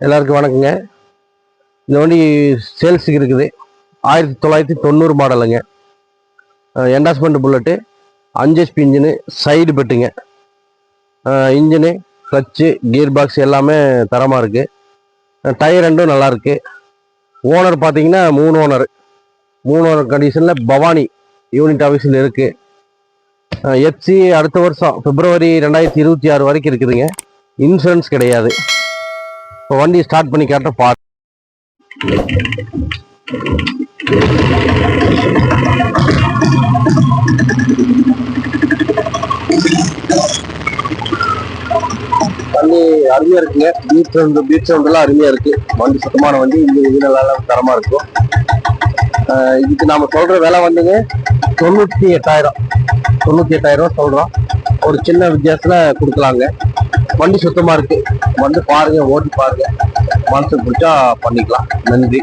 எல்லாருக்கும் வணக்கங்க. இந்த வண்டி சேல்ஸுக்கு இருக்குது. 1990 மாடலுங்க. என்டாஸ்மெண்ட் புல்லட்டு, 5 HP இன்ஜினு, சைடு பெட்டுங்க. இன்ஜினு, கிளச்சு, கியர் பாக்ஸ் எல்லாமே தரமாக இருக்குது. டயர் ரெண்டும் நல்லாயிருக்கு. ஓனர் பார்த்தீங்கன்னா 3 ஓனர். 3 ஓனர் கண்டிஷனில் பவானி யூனிட் ஆஃபீஸில் இருக்குது. எஃப்சி அடுத்த வருஷம் பிப்ரவரி 2026 வரைக்கும் இருக்குதுங்க. இன்சூரன்ஸ் கிடையாது. இப்போ வண்டி ஸ்டார்ட் பண்ணி கேட்ட பாரு. வண்டி அருமையா இருக்குங்க. பீட் சவுண்டெல்லாம் அருமையா இருக்கு. வண்டி சுத்தமான வண்டி. இந்த நல்லா தரமா இருக்கும். இதுக்கு நாம சொல்ற விலை வந்துங்க 98,000 சொல்றோம். ஒரு சின்ன வித்தியாசத்துல கொடுக்கலாங்க. வண்டி சுத்தமா இருக்கு. வந்து பாருங்க, ஓட்டி பாருங்க. மனசு பிடிச்சா பண்ணிக்கலாம். நன்றி.